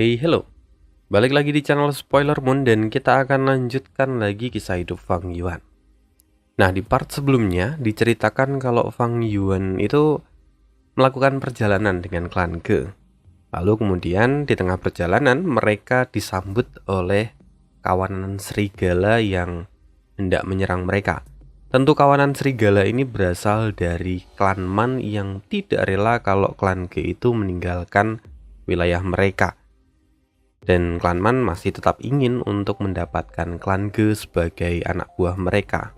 Hey, hello. Balik lagi di channel Spoiler Moon dan kita akan lanjutkan lagi kisah hidup Fang Yuan. Nah, di part sebelumnya diceritakan kalau Fang Yuan itu melakukan perjalanan dengan klan Ge. Lalu kemudian di tengah perjalanan mereka disambut oleh kawanan serigala yang hendak menyerang mereka. Tentu kawanan serigala ini berasal dari klan Man yang tidak rela kalau klan Ge itu meninggalkan wilayah mereka. Dan klan Man masih tetap ingin untuk mendapatkan klan Ge sebagai anak buah mereka.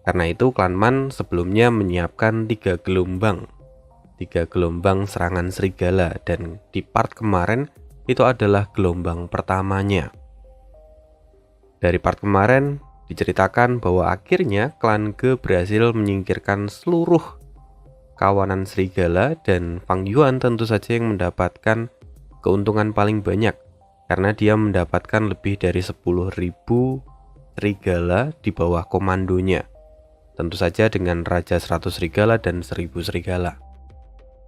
Karena itu klan Man sebelumnya menyiapkan 3 gelombang serangan serigala, dan di part kemarin itu adalah gelombang pertamanya. Dari part kemarin diceritakan bahwa akhirnya klan Ge berhasil menyingkirkan seluruh kawanan serigala dan Fang Yuan tentu saja yang mendapatkan keuntungan paling banyak karena dia mendapatkan lebih dari 10.000 serigala di bawah komandonya. Tentu saja dengan Raja 100 serigala dan 1000 serigala.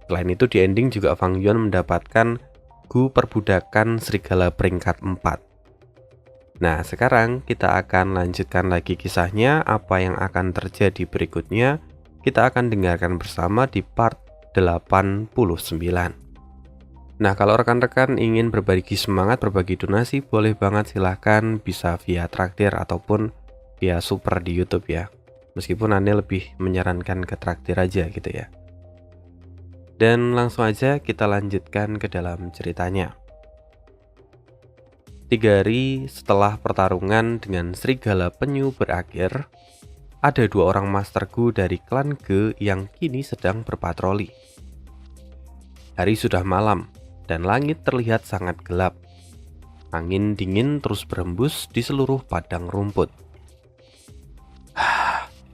Selain itu di ending juga Fang Yuan mendapatkan Gu perbudakan serigala peringkat 4. Nah, sekarang kita akan lanjutkan lagi kisahnya. Apa yang akan terjadi berikutnya kita akan dengarkan bersama di part 89. Nah, kalau rekan-rekan ingin berbagi semangat, berbagi donasi, boleh banget, silahkan bisa via traktir ataupun via super di YouTube ya. Meskipun Anda lebih menyarankan ke traktir aja gitu ya. Dan langsung aja kita lanjutkan ke dalam ceritanya. 3 hari setelah pertarungan dengan serigala penyu berakhir, ada 2 orang Master Gu dari klan Ge yang kini sedang berpatroli. Hari sudah malam dan langit terlihat sangat gelap. Angin dingin terus berembus di seluruh padang rumput.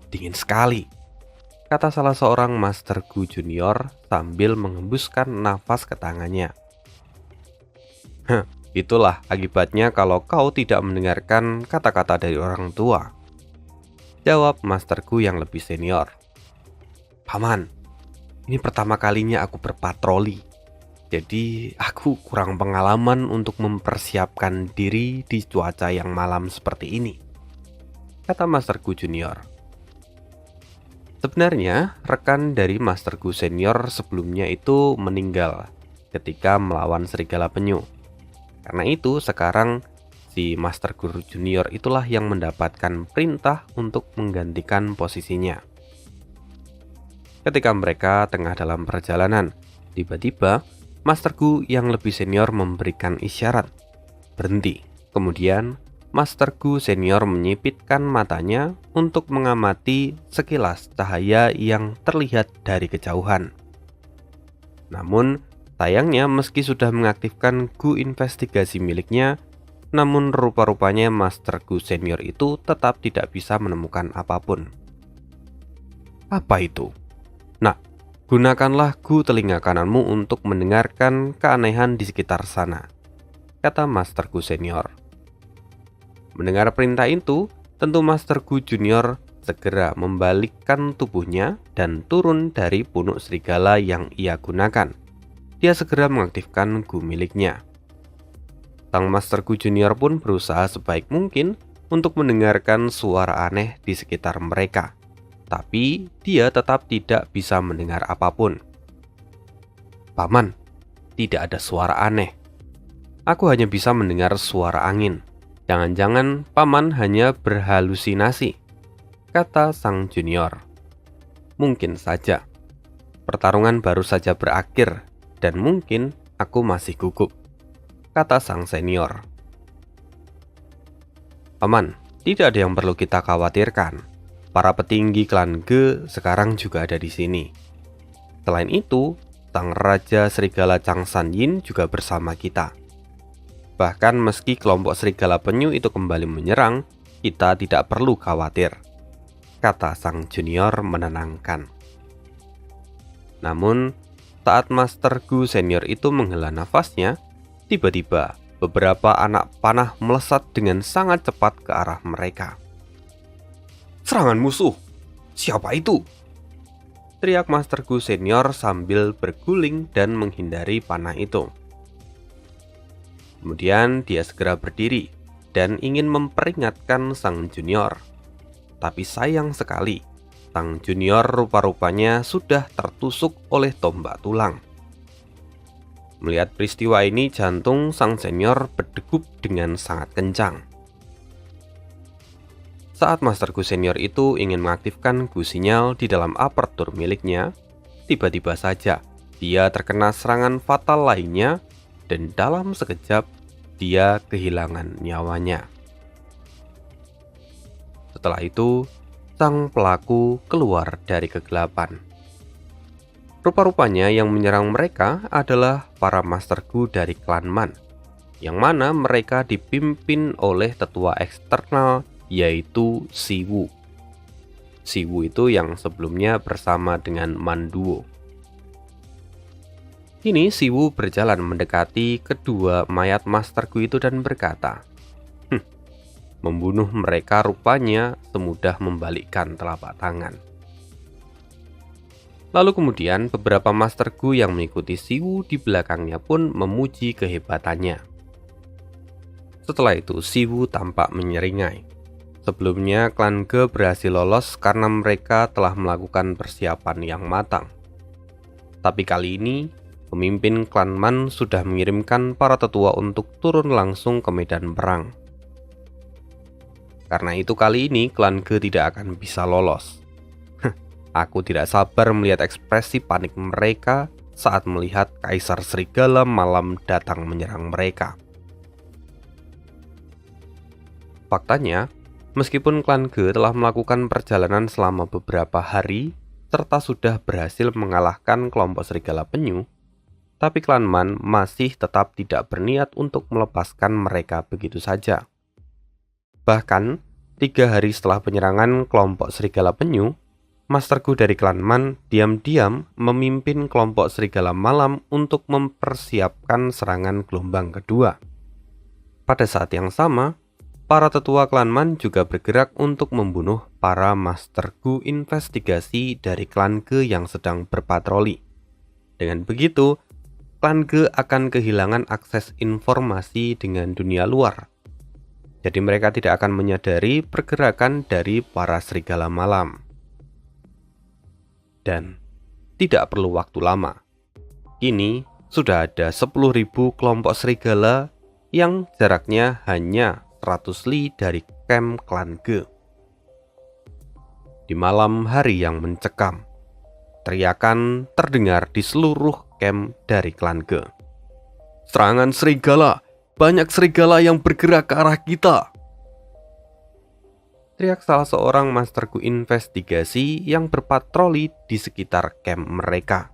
Dingin sekali, kata salah seorang Master Gu Junior sambil menghembuskan nafas ke tangannya. Itulah akibatnya kalau kau tidak mendengarkan kata-kata dari orang tua, jawab Master Gu yang lebih senior. Paman, ini pertama kalinya aku berpatroli. Jadi aku kurang pengalaman untuk mempersiapkan diri di cuaca yang malam seperti ini, kata Master Gu Junior. Sebenarnya rekan dari Master Gu Senior sebelumnya itu meninggal ketika melawan serigala penyu. Karena itu sekarang si Master Gu Junior itulah yang mendapatkan perintah untuk menggantikan posisinya. Ketika mereka tengah dalam perjalanan, tiba-tiba Master Gu yang lebih senior memberikan isyarat berhenti. Kemudian Master Gu senior menyipitkan matanya untuk mengamati sekilas cahaya yang terlihat dari kejauhan. Namun sayangnya meski sudah mengaktifkan Gu investigasi miliknya, namun rupa-rupanya Master Gu senior itu tetap tidak bisa menemukan apapun. Apa itu? Nah, gunakanlah Gu telinga kananmu untuk mendengarkan keanehan di sekitar sana, kata Master Gu senior. Mendengar perintah itu, tentu Master Gu Junior segera membalikkan tubuhnya dan turun dari punuk serigala yang ia gunakan. Dia segera mengaktifkan Gu miliknya. Sang Master Gu Junior pun berusaha sebaik mungkin untuk mendengarkan suara aneh di sekitar mereka. Tapi dia tetap tidak bisa mendengar apapun. Paman, tidak ada suara aneh. Aku hanya bisa mendengar suara angin. Jangan-jangan paman hanya berhalusinasi, kata sang junior. Mungkin saja. Pertarungan baru saja berakhir dan mungkin aku masih gugup, kata sang senior. Paman, tidak ada yang perlu kita khawatirkan. Para petinggi klan Ge sekarang juga ada di sini. Selain itu, sang Raja Serigala Changsan Yin juga bersama kita. Bahkan meski kelompok serigala penyu itu kembali menyerang, kita tidak perlu khawatir, kata sang junior menenangkan. Namun, saat Master Gu senior itu menghela nafasnya, tiba-tiba beberapa anak panah melesat dengan sangat cepat ke arah mereka. Serangan musuh! Siapa itu? Teriak Master Gu senior sambil berguling dan menghindari panah itu. Kemudian dia segera berdiri dan ingin memperingatkan sang junior. Tapi sayang sekali, sang junior rupa-rupanya sudah tertusuk oleh tombak tulang. Melihat peristiwa ini, jantung sang senior berdegup dengan sangat kencang. Saat Master Gu senior itu ingin mengaktifkan Gu sinyal di dalam apertur miliknya, tiba-tiba saja dia terkena serangan fatal lainnya dan dalam sekejap dia kehilangan nyawanya. Setelah itu, sang pelaku keluar dari kegelapan. Rupa-rupanya yang menyerang mereka adalah para Master Gu dari klan Man, yang mana mereka dipimpin oleh tetua eksternal yaitu Siwu. Siwu itu yang sebelumnya bersama dengan Manduo. Kini Siwu berjalan mendekati kedua mayat Master Gu itu dan berkata, membunuh mereka rupanya semudah membalikkan telapak tangan. Lalu kemudian beberapa Master Gu yang mengikuti Siwu di belakangnya pun memuji kehebatannya. Setelah itu Siwu tampak menyeringai. Sebelumnya klan Ge berhasil lolos karena mereka telah melakukan persiapan yang matang. Tapi kali ini, pemimpin klan Man sudah mengirimkan para tetua untuk turun langsung ke medan perang. Karena itu kali ini klan Ge tidak akan bisa lolos. Aku tidak sabar melihat ekspresi panik mereka saat melihat Kaisar Serigala Malam datang menyerang mereka. Faktanya, meskipun klan Ge telah melakukan perjalanan selama beberapa hari serta sudah berhasil mengalahkan kelompok Serigala Penyu, tapi klan Man masih tetap tidak berniat untuk melepaskan mereka begitu saja. Bahkan, 3 hari setelah penyerangan kelompok Serigala Penyu, Master Gu dari klan Man diam-diam memimpin kelompok Serigala Malam untuk mempersiapkan serangan gelombang kedua. Pada saat yang sama, para tetua klan Man juga bergerak untuk membunuh para Master Gu investigasi dari klan Ge yang sedang berpatroli. Dengan begitu, klan Ge akan kehilangan akses informasi dengan dunia luar. Jadi mereka tidak akan menyadari pergerakan dari para Serigala Malam. Dan tidak perlu waktu lama. Kini sudah ada 10.000 kelompok serigala yang jaraknya hanya 100 li dari camp klan Ge. Di malam hari yang mencekam, teriakan terdengar di seluruh camp dari klan Ge. Serangan serigala! Banyak serigala yang bergerak ke arah kita! Teriak salah seorang Master Gu investigasi yang berpatroli di sekitar camp mereka.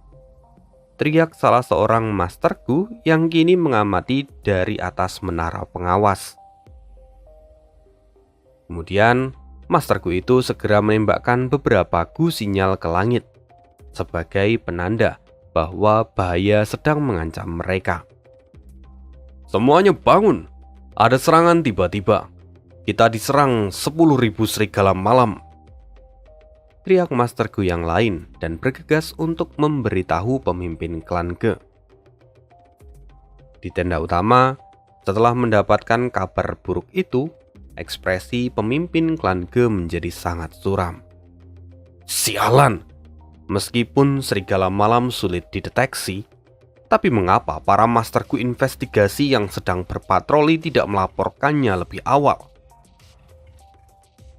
Teriak salah seorang Master Gu yang kini mengamati dari atas menara pengawas. Kemudian, Master Gu itu segera menembakkan beberapa Gu sinyal ke langit sebagai penanda bahwa bahaya sedang mengancam mereka. Semuanya bangun! Ada serangan tiba-tiba. Kita diserang 10.000 serigala malam. Teriak Master Gu yang lain dan bergegas untuk memberitahu pemimpin klan Ge. Di tenda utama, setelah mendapatkan kabar buruk itu, ekspresi pemimpin klan Ge menjadi sangat suram. Sialan! Meskipun serigala malam sulit dideteksi, tapi mengapa para Master Gu investigasi yang sedang berpatroli tidak melaporkannya lebih awal?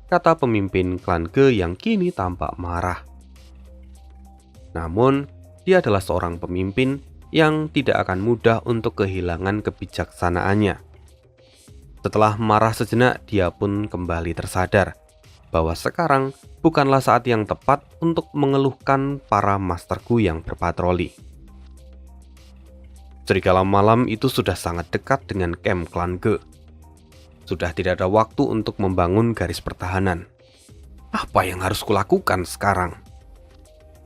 Kata pemimpin klan Ge yang kini tampak marah. Namun, dia adalah seorang pemimpin yang tidak akan mudah untuk kehilangan kebijaksanaannya. Setelah marah sejenak, dia pun kembali tersadar bahwa sekarang bukanlah saat yang tepat untuk mengeluhkan para Master Gu yang berpatroli. Serigala malam itu sudah sangat dekat dengan camp klan Ge. Sudah tidak ada waktu untuk membangun garis pertahanan. Apa yang harus kulakukan sekarang?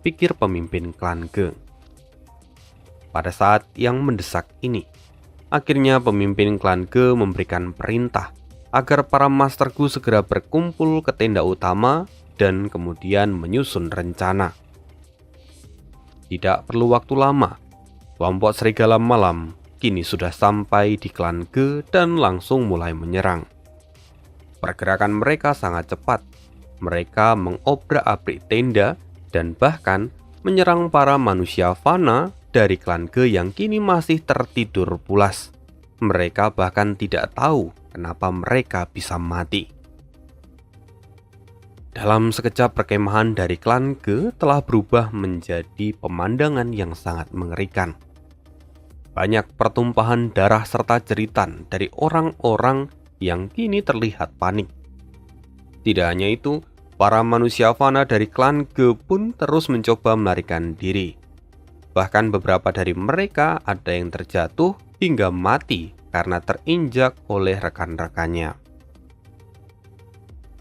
Pikir pemimpin klan Ge. Pada saat yang mendesak ini, akhirnya pemimpin klan Ge memberikan perintah agar para Master Gu segera berkumpul ke tenda utama dan kemudian menyusun rencana. Tidak perlu waktu lama, kelompok serigala malam kini sudah sampai di klan Ge dan langsung mulai menyerang. Pergerakan mereka sangat cepat. Mereka mengobrak-abrik tenda dan bahkan menyerang para manusia fana dari klan Ge yang kini masih tertidur pulas. Mereka bahkan tidak tahu kenapa mereka bisa mati. Dalam sekejap, perkemahan dari klan Ge telah berubah menjadi pemandangan yang sangat mengerikan. Banyak pertumpahan darah serta jeritan dari orang-orang yang kini terlihat panik. Tidak hanya itu, para manusia fana dari klan Ge pun terus mencoba melarikan diri. Bahkan beberapa dari mereka ada yang terjatuh hingga mati karena terinjak oleh rekan-rekannya.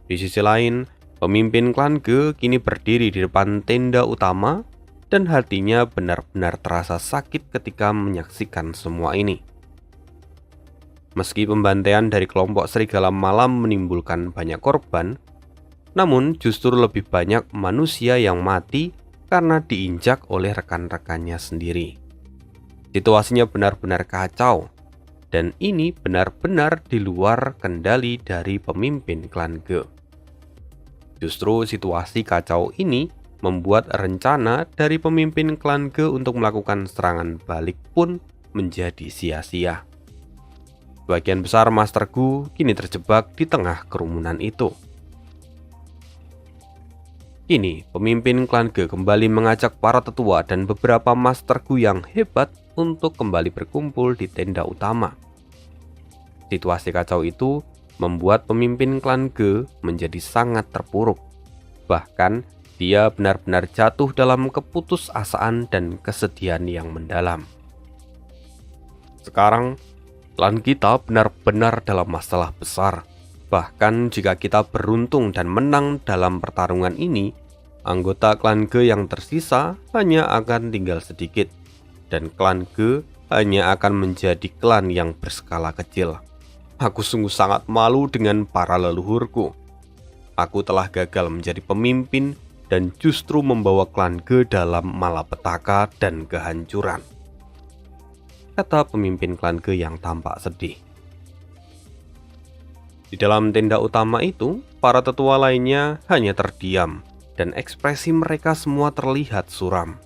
Di sisi lain, pemimpin klan Ge kini berdiri di depan tenda utama dan hatinya benar-benar terasa sakit ketika menyaksikan semua ini. Meski pembantaian dari kelompok serigala malam menimbulkan banyak korban, namun justru lebih banyak manusia yang mati karena diinjak oleh rekan-rekannya sendiri. Situasinya benar-benar kacau, dan ini benar-benar di luar kendali dari pemimpin klan Ge. Justru situasi kacau ini membuat rencana dari pemimpin klan Ge untuk melakukan serangan balik pun menjadi sia-sia. Sebagian besar Master Gu kini terjebak di tengah kerumunan itu. Kini, pemimpin klan Ge kembali mengajak para tetua dan beberapa Master Gu yang hebat untuk kembali berkumpul di tenda utama. Situasi kacau itu membuat pemimpin klan Ge menjadi sangat terpuruk. Bahkan, dia benar-benar jatuh dalam keputusasaan dan kesedihan yang mendalam. Sekarang, klan kita benar-benar dalam masalah besar. Bahkan jika kita beruntung dan menang dalam pertarungan ini, anggota klan Ge yang tersisa hanya akan tinggal sedikit, dan klan Ge hanya akan menjadi klan yang berskala kecil. Aku sungguh sangat malu dengan para leluhurku. Aku telah gagal menjadi pemimpin dan justru membawa klan Ge dalam malapetaka dan kehancuran, kata pemimpin klan Ge yang tampak sedih. Di dalam tenda utama itu, para tetua lainnya hanya terdiam dan ekspresi mereka semua terlihat suram.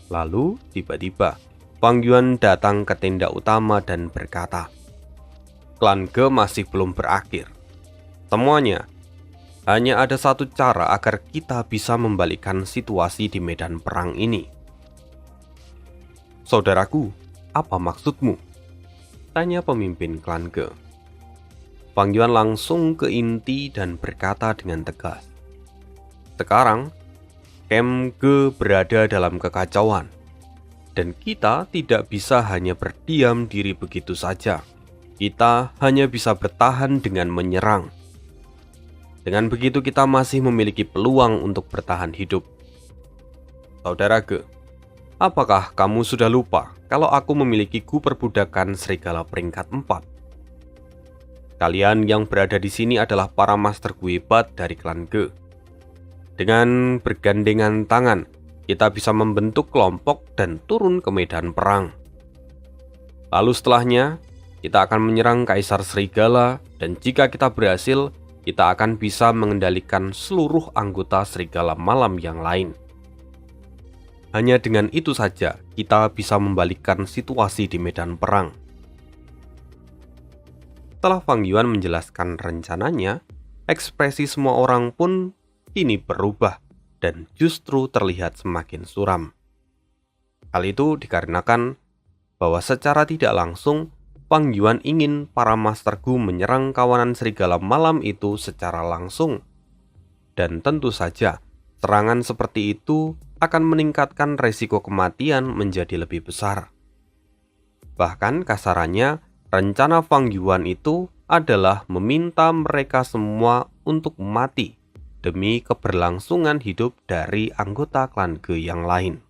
Lalu, tiba-tiba, Fang Yuan datang ke tenda utama dan berkata, "Klan Ge masih belum berakhir. Semuanya, hanya ada satu cara agar kita bisa membalikkan situasi di medan perang ini." "Saudaraku, apa maksudmu?" tanya pemimpin klan Ge. Fang Yuan langsung ke inti dan berkata dengan tegas, "Sekarang, Camp Ge berada dalam kekacauan, dan kita tidak bisa hanya berdiam diri begitu saja. Kita hanya bisa bertahan dengan menyerang. Dengan begitu kita masih memiliki peluang untuk bertahan hidup. Saudara Ge, apakah kamu sudah lupa kalau aku memiliki Gu perbudakan serigala peringkat 4? Kalian yang berada di sini adalah para Master Gu hebat dari klan Ge. Dengan bergandengan tangan, kita bisa membentuk kelompok dan turun ke medan perang. Lalu setelahnya, kita akan menyerang Kaisar Serigala, dan jika kita berhasil, kita akan bisa mengendalikan seluruh anggota Serigala Malam yang lain. Hanya dengan itu saja, kita bisa membalikkan situasi di medan perang." Setelah Fang Yuan menjelaskan rencananya, ekspresi semua orang pun kini berubah dan justru terlihat semakin suram. Hal itu dikarenakan bahwa secara tidak langsung Fang Yuan ingin para Master Gu menyerang kawanan serigala malam itu secara langsung. Dan tentu saja, serangan seperti itu akan meningkatkan resiko kematian menjadi lebih besar. Bahkan kasarannya, rencana Fang Yuan itu adalah meminta mereka semua untuk mati demi keberlangsungan hidup dari anggota klan Ge yang lain.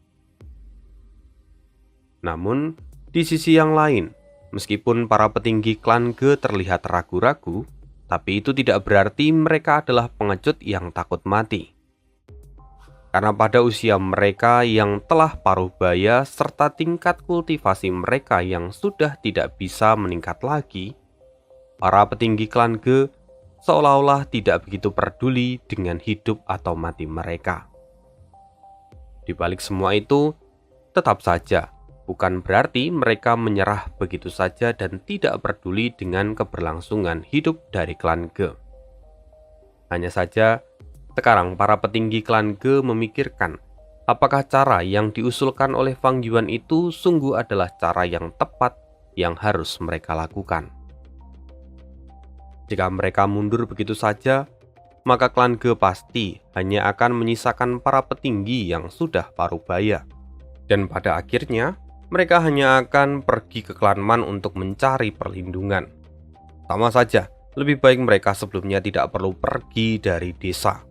Namun, di sisi yang lain, meskipun para petinggi klan Ge terlihat ragu-ragu, tapi itu tidak berarti mereka adalah pengecut yang takut mati. Karena pada usia mereka yang telah paruh baya serta tingkat kultivasi mereka yang sudah tidak bisa meningkat lagi, para petinggi klan Ge seolah-olah tidak begitu peduli dengan hidup atau mati mereka. Di balik semua itu, tetap saja bukan berarti mereka menyerah begitu saja dan tidak peduli dengan keberlangsungan hidup dari klan Ge. Hanya saja, sekarang para petinggi klan Ge memikirkan apakah cara yang diusulkan oleh Fang Yuan itu sungguh adalah cara yang tepat yang harus mereka lakukan. Jika mereka mundur begitu saja, maka klan Ge pasti hanya akan menyisakan para petinggi yang sudah paruh baya. Dan pada akhirnya, mereka hanya akan pergi ke klan Man untuk mencari perlindungan. Sama saja, lebih baik mereka sebelumnya tidak perlu pergi dari desa.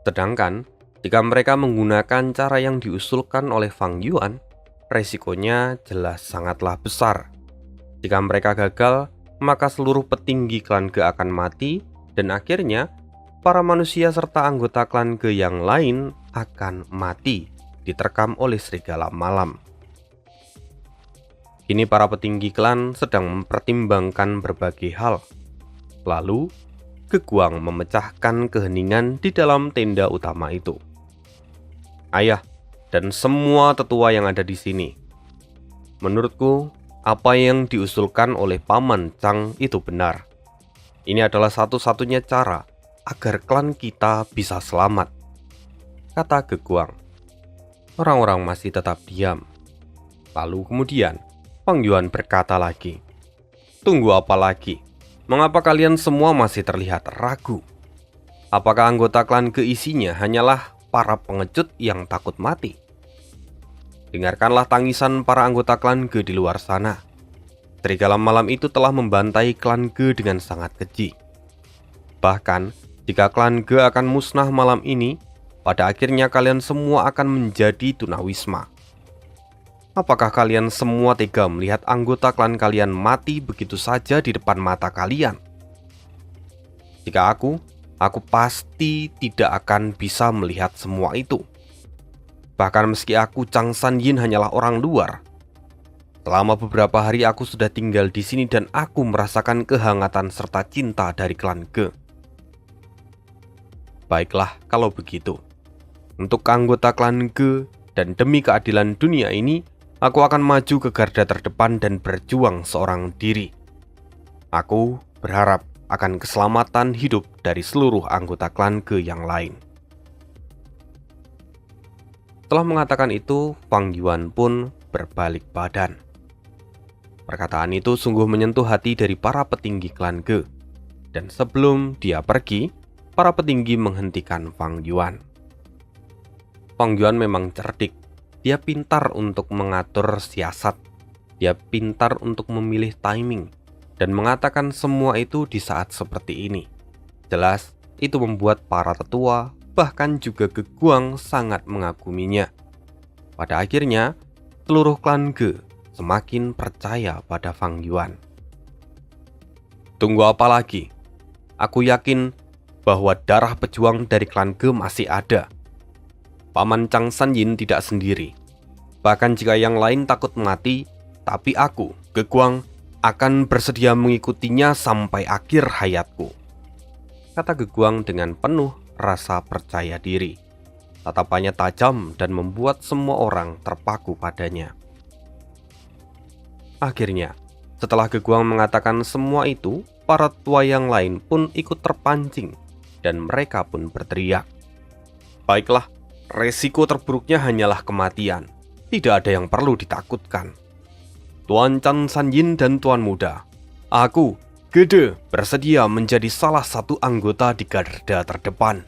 Sedangkan, jika mereka menggunakan cara yang diusulkan oleh Fang Yuan, resikonya jelas sangatlah besar. Jika mereka gagal, maka seluruh petinggi klan Ge akan mati, dan akhirnya, para manusia serta anggota klan Ge yang lain akan mati, diterkam oleh serigala malam. Kini para petinggi klan sedang mempertimbangkan berbagai hal. Lalu, Ge Guang memecahkan keheningan di dalam tenda utama itu. Ayah dan semua tetua yang ada di sini, menurutku apa yang diusulkan oleh Paman Chang itu benar. Ini adalah satu-satunya cara agar klan kita bisa selamat, kata Ge Guang. Orang-orang masih tetap diam. Lalu kemudian Fang Yuan berkata lagi, "Tunggu apa lagi? Mengapa kalian semua masih terlihat ragu? Apakah anggota klan Ge isinya hanyalah para pengecut yang takut mati? Dengarkanlah tangisan para anggota klan Ge di luar sana. Serigala malam itu telah membantai klan Ge dengan sangat keji. Bahkan, jika klan Ge akan musnah malam ini, pada akhirnya kalian semua akan menjadi tunawisma. Apakah kalian semua tega melihat anggota klan kalian mati begitu saja di depan mata kalian? Jika aku pasti tidak akan bisa melihat semua itu. Bahkan meski aku Chang San Yin hanyalah orang luar. Selama beberapa hari aku sudah tinggal di sini dan aku merasakan kehangatan serta cinta dari klan Ge. Baiklah kalau begitu. Untuk anggota klan Ge dan demi keadilan dunia ini, aku akan maju ke garda terdepan dan berjuang seorang diri. Aku berharap akan keselamatan hidup dari seluruh anggota klan Ge yang lain." Setelah mengatakan itu, Fang Yuan pun berbalik badan. Perkataan itu sungguh menyentuh hati dari para petinggi klan Ge. Dan sebelum dia pergi, para petinggi menghentikan Fang Yuan. Fang Yuan memang cerdik. Dia pintar untuk mengatur siasat. Dia pintar untuk memilih timing dan mengatakan semua itu di saat seperti ini. Jelas, itu membuat para tetua, bahkan juga Ge Guang sangat mengaguminya. Pada akhirnya, seluruh klan Ge semakin percaya pada Fang Yuan. Tunggu apa lagi? Aku yakin bahwa darah pejuang dari klan Ge masih ada. Paman Chang San Yin tidak sendiri. Bahkan jika yang lain takut mati, tapi aku, Ge Guang, akan bersedia mengikutinya sampai akhir hayatku, kata Ge Guang dengan penuh rasa percaya diri. Tatapannya tajam dan membuat semua orang terpaku padanya. Akhirnya, setelah Ge Guang mengatakan semua itu, para tua yang lain pun ikut terpancing dan mereka pun berteriak, "Baiklah, resiko terburuknya hanyalah kematian. Tidak ada yang perlu ditakutkan. Tuan Chang San Yin dan Tuan Muda, aku, Gede, bersedia menjadi salah satu anggota di garda terdepan.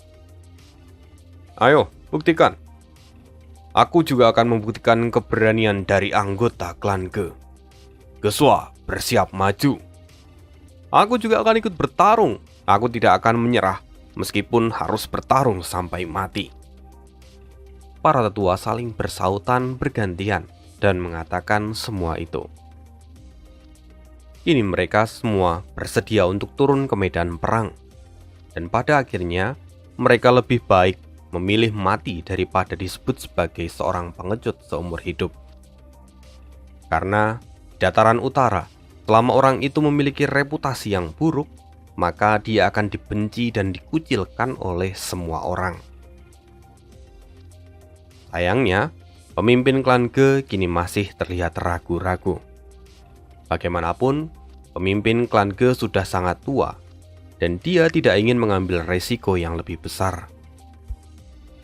Ayo, buktikan. Aku juga akan membuktikan keberanian dari anggota klan Ge. Geswa, bersiap maju. Aku juga akan ikut bertarung. Aku tidak akan menyerah, meskipun harus bertarung sampai mati." Para tetua saling bersautan bergantian dan mengatakan semua itu. Kini mereka semua bersedia untuk turun ke medan perang. Dan pada akhirnya, mereka lebih baik memilih mati daripada disebut sebagai seorang pengecut seumur hidup. Karena di dataran utara, selama orang itu memiliki reputasi yang buruk, maka dia akan dibenci dan dikucilkan oleh semua orang. Sayangnya, pemimpin klan Ge kini masih terlihat ragu-ragu. Bagaimanapun, pemimpin klan Ge sudah sangat tua, dan dia tidak ingin mengambil resiko yang lebih besar.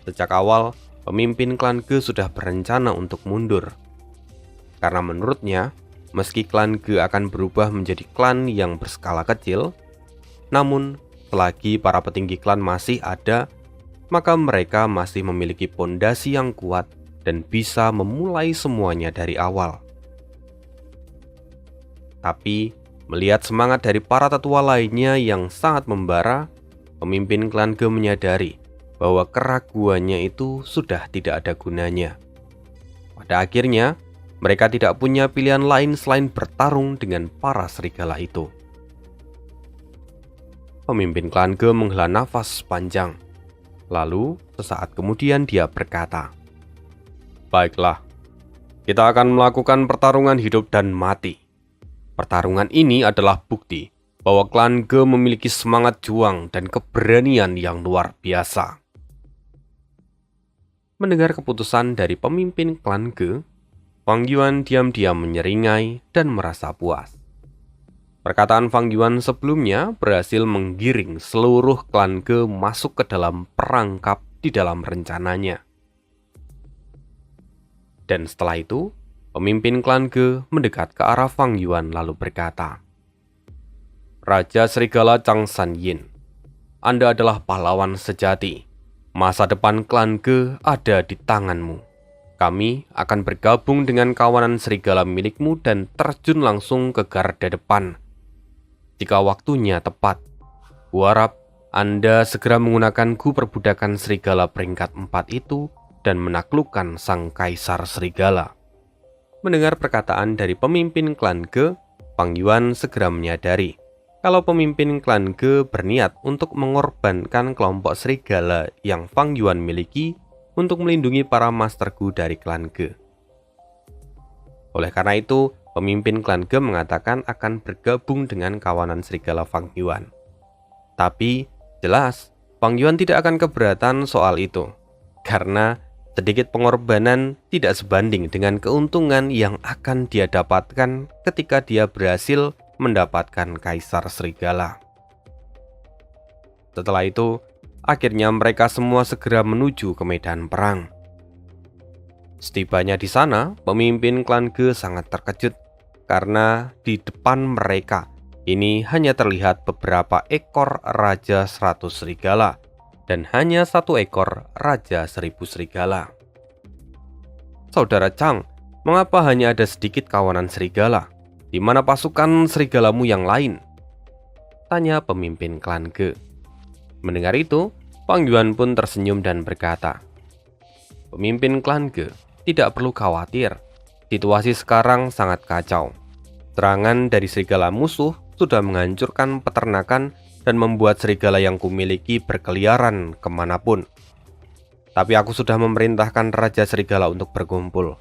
Sejak awal, pemimpin klan Ge sudah berencana untuk mundur. Karena menurutnya, meski klan Ge akan berubah menjadi klan yang berskala kecil, namun selagi para petinggi klan masih ada, maka mereka masih memiliki pondasi yang kuat dan bisa memulai semuanya dari awal. Tapi, melihat semangat dari para tetua lainnya yang sangat membara, pemimpin klan Ge menyadari bahwa keraguannya itu sudah tidak ada gunanya. Pada akhirnya, mereka tidak punya pilihan lain selain bertarung dengan para serigala itu. Pemimpin klan Ge menghela nafas panjang. Lalu, sesaat kemudian dia berkata, "Baiklah, kita akan melakukan pertarungan hidup dan mati. Pertarungan ini adalah bukti bahwa klan Ge memiliki semangat juang dan keberanian yang luar biasa." Mendengar keputusan dari pemimpin klan Ge, Fang Yuan diam-diam menyeringai dan merasa puas. Perkataan Fang Yuan sebelumnya berhasil menggiring seluruh klan Ge masuk ke dalam perangkap di dalam rencananya. Dan setelah itu, pemimpin klan Ge mendekat ke arah Fang Yuan lalu berkata, "Raja Serigala Chang San Yin, Anda adalah pahlawan sejati. Masa depan klan Ge ada di tanganmu. Kami akan bergabung dengan kawanan serigala milikmu dan terjun langsung ke garda depan. Jika waktunya tepat, kuharap Anda segera menggunakan Gu perbudakan serigala peringkat 4 itu dan menaklukkan sang kaisar serigala." Mendengar perkataan dari pemimpin klan Ge, Fang Yuan segera menyadari kalau pemimpin klan Ge berniat untuk mengorbankan kelompok serigala yang Fang Yuan miliki untuk melindungi para Master Gu dari klan Ge. Oleh karena itu, pemimpin klan Ge mengatakan akan bergabung dengan kawanan serigala Fang Yuan. Tapi, jelas, Fang Yuan tidak akan keberatan soal itu, karena sedikit pengorbanan tidak sebanding dengan keuntungan yang akan dia dapatkan ketika dia berhasil mendapatkan kaisar serigala. Setelah itu, akhirnya mereka semua segera menuju ke medan perang. Setibanya di sana, pemimpin klan Ge sangat terkejut karena di depan mereka ini hanya terlihat beberapa ekor Raja 100 Serigala dan hanya 1 ekor Raja 1000 Serigala. "Saudara Chang, mengapa hanya ada sedikit kawanan serigala? Di mana pasukan serigalamu yang lain?" tanya pemimpin klan Ge. Mendengar itu, Fang Yuan pun tersenyum dan berkata, "Pemimpin klan Ge, tidak perlu khawatir. Situasi sekarang sangat kacau. Serangan dari serigala musuh sudah menghancurkan peternakan dan membuat serigala yang kumiliki berkeliaran kemanapun. Tapi aku sudah memerintahkan Raja Serigala untuk berkumpul.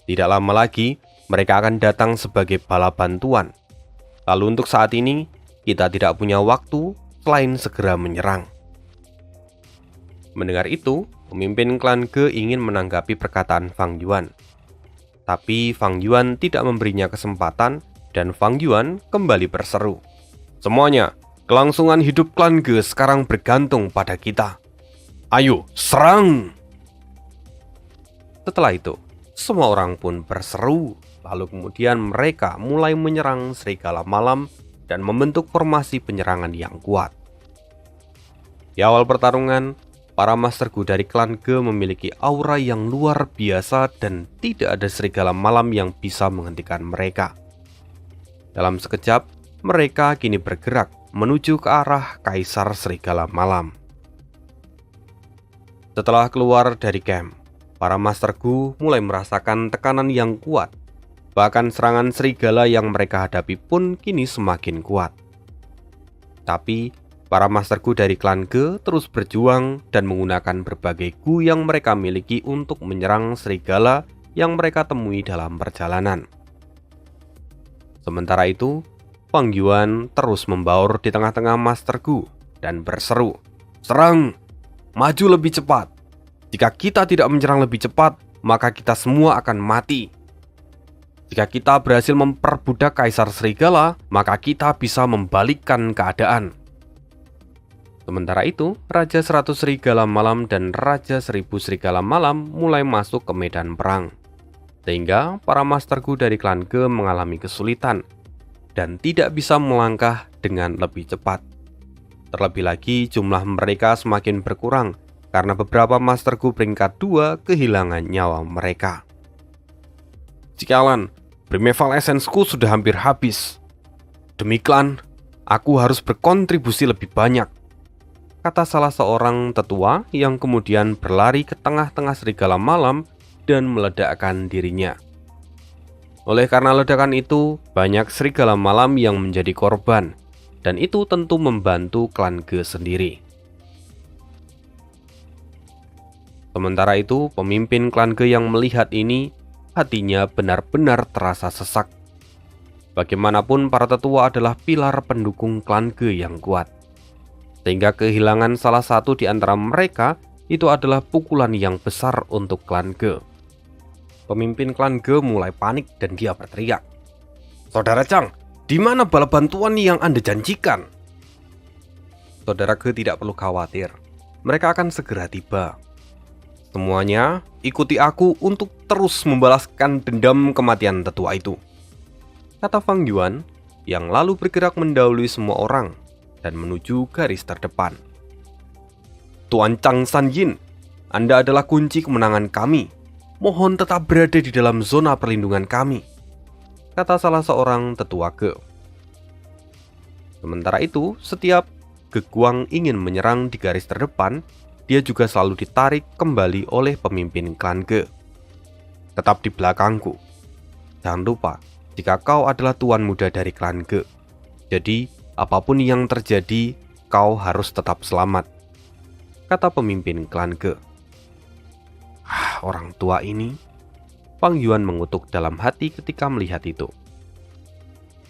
Tidak lama lagi, mereka akan datang sebagai bala bantuan. Lalu untuk saat ini, kita tidak punya waktu selain segera menyerang." Mendengar itu, pemimpin klan Ge ingin menanggapi perkataan Fang Yuan. Tapi Fang Yuan tidak memberinya kesempatan dan Fang Yuan kembali berseru, "Semuanya, kelangsungan hidup klan Ge sekarang bergantung pada kita. Ayo, serang!" Setelah itu, semua orang pun berseru. Lalu kemudian mereka mulai menyerang serigala malam dan membentuk formasi penyerangan yang kuat. Di awal pertarungan, para Master Gu dari klan Ge memiliki aura yang luar biasa dan tidak ada serigala malam yang bisa menghentikan mereka. Dalam sekejap, mereka kini bergerak menuju ke arah Kaisar Serigala Malam. Setelah keluar dari camp, para Master Gu mulai merasakan tekanan yang kuat. Bahkan serangan serigala yang mereka hadapi pun kini semakin kuat. Tapi, Para Master Gu dari klan Ge terus berjuang dan menggunakan berbagai Gu yang mereka miliki untuk menyerang serigala yang mereka temui dalam perjalanan. Sementara itu, Fang Yuan terus membaur di tengah-tengah Master Gu dan berseru, "Serang! Maju lebih cepat! Jika kita tidak menyerang lebih cepat, maka kita semua akan mati. Jika kita berhasil memperbudak Kaisar Serigala, maka kita bisa membalikkan keadaan." Sementara itu, Raja 100 Serigala Malam dan Raja 1000 Serigala Malam mulai masuk ke medan perang. Sehingga para Master Gu dari klan Ge mengalami kesulitan dan tidak bisa melangkah dengan lebih cepat. Terlebih lagi jumlah mereka semakin berkurang karena beberapa Master Gu peringkat 2 kehilangan nyawa mereka. "Sialan, Primeval Essence-ku sudah hampir habis. Demi klan, aku harus berkontribusi lebih banyak," kata salah seorang tetua yang kemudian berlari ke tengah-tengah serigala malam dan meledakkan dirinya. Oleh karena ledakan itu, banyak serigala malam yang menjadi korban, dan itu tentu membantu klan Ge sendiri. Sementara itu, pemimpin klan Ge yang melihat ini, hatinya benar-benar terasa sesak. Bagaimanapun para tetua adalah pilar pendukung klan Ge yang kuat. Sehingga kehilangan salah satu di antara mereka itu adalah pukulan yang besar untuk klan Ge. Pemimpin klan Ge mulai panik dan dia berteriak, "Saudara Chang, di mana bala bantuan yang Anda janjikan?" Saudara Ge tidak perlu khawatir, mereka akan segera tiba. Semuanya ikuti aku untuk terus membalaskan dendam kematian tetua itu, kata Fang Yuan yang lalu bergerak mendahului semua orang dan menuju garis terdepan. "Tuan Chang San Yin, Anda adalah kunci kemenangan kami. Mohon tetap berada di dalam zona perlindungan kami," kata salah seorang tetua Ge. Sementara itu, setiap Ge Guang ingin menyerang di garis terdepan, dia juga selalu ditarik kembali oleh pemimpin klan Ge. "Tetap di belakangku. Jangan lupa, jika kau adalah tuan muda dari klan Ge. Jadi, apapun yang terjadi, kau harus tetap selamat," kata pemimpin klan Ge. Orang tua ini, Fang Yuan mengutuk dalam hati ketika melihat itu.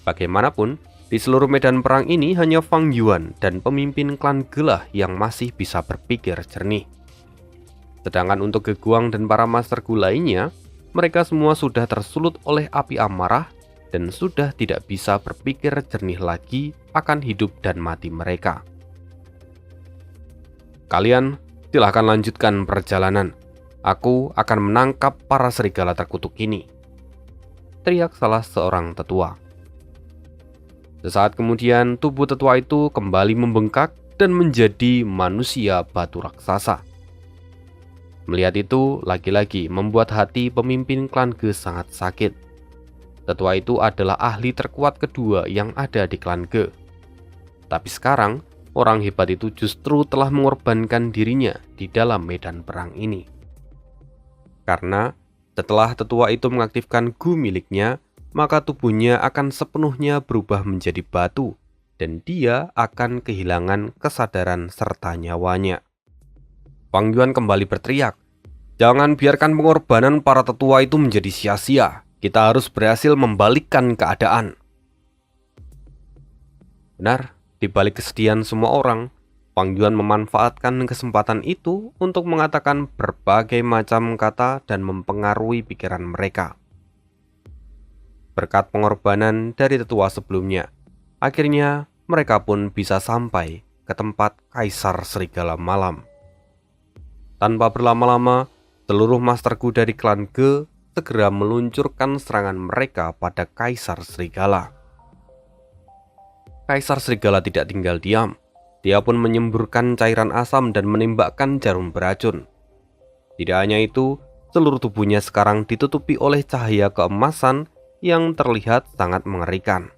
Bagaimanapun, di seluruh medan perang ini hanya Fang Yuan dan pemimpin klan Ge lah yang masih bisa berpikir jernih. Sedangkan untuk Ge Guang dan para Master Gu lainnya, mereka semua sudah tersulut oleh api amarah dan sudah tidak bisa berpikir jernih lagi akan hidup dan mati mereka. "Kalian silahkan lanjutkan perjalanan. Aku akan menangkap para serigala terkutuk ini," teriak salah seorang tetua. Sesaat kemudian tubuh tetua itu kembali membengkak dan menjadi manusia batu raksasa. Melihat itu lagi-lagi membuat hati pemimpin klan Ge sangat sakit. Tetua itu adalah ahli terkuat kedua yang ada di klan Ge. Tapi sekarang, orang hebat itu justru telah mengorbankan dirinya di dalam medan perang ini. Karena setelah tetua itu mengaktifkan Gu miliknya, maka tubuhnya akan sepenuhnya berubah menjadi batu dan dia akan kehilangan kesadaran serta nyawanya. Fang Yuan kembali berteriak, "Jangan biarkan pengorbanan para tetua itu menjadi sia-sia. Kita harus berhasil membalikkan keadaan." Benar, di balik kesedihan semua orang, Fang Yuan memanfaatkan kesempatan itu untuk mengatakan berbagai macam kata dan mempengaruhi pikiran mereka. Berkat pengorbanan dari tetua sebelumnya, akhirnya mereka pun bisa sampai ke tempat Kaisar Serigala Malam. Tanpa berlama-lama, seluruh Master Gu dari klan Ge segera meluncurkan serangan mereka pada Kaisar Serigala. Kaisar Serigala tidak tinggal diam. Dia pun menyemburkan cairan asam dan menembakkan jarum beracun. Tidak hanya itu, seluruh tubuhnya sekarang ditutupi oleh cahaya keemasan yang terlihat sangat mengerikan.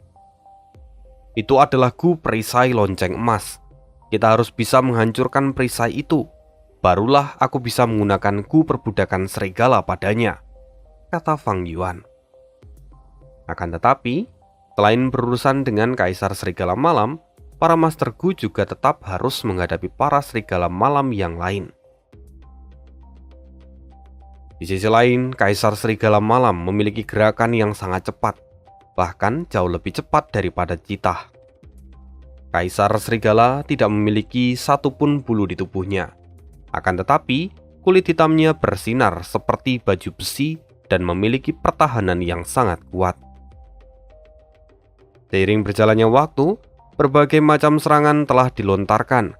"Itu adalah Gu perisai lonceng emas. Kita harus bisa menghancurkan perisai itu. Barulah aku bisa menggunakan Gu perbudakan serigala padanya," kata Fang Yuan. Akan tetapi, selain berurusan dengan Kaisar Serigala Malam, para Master Gu juga tetap harus menghadapi para serigala malam yang lain. Di sisi lain, Kaisar Serigala Malam memiliki gerakan yang sangat cepat, bahkan jauh lebih cepat daripada Cheetah. Kaisar Serigala tidak memiliki satupun bulu di tubuhnya. Akan tetapi, kulit hitamnya bersinar seperti baju besi dan memiliki pertahanan yang sangat kuat. Seiring berjalannya waktu, berbagai macam serangan telah dilontarkan.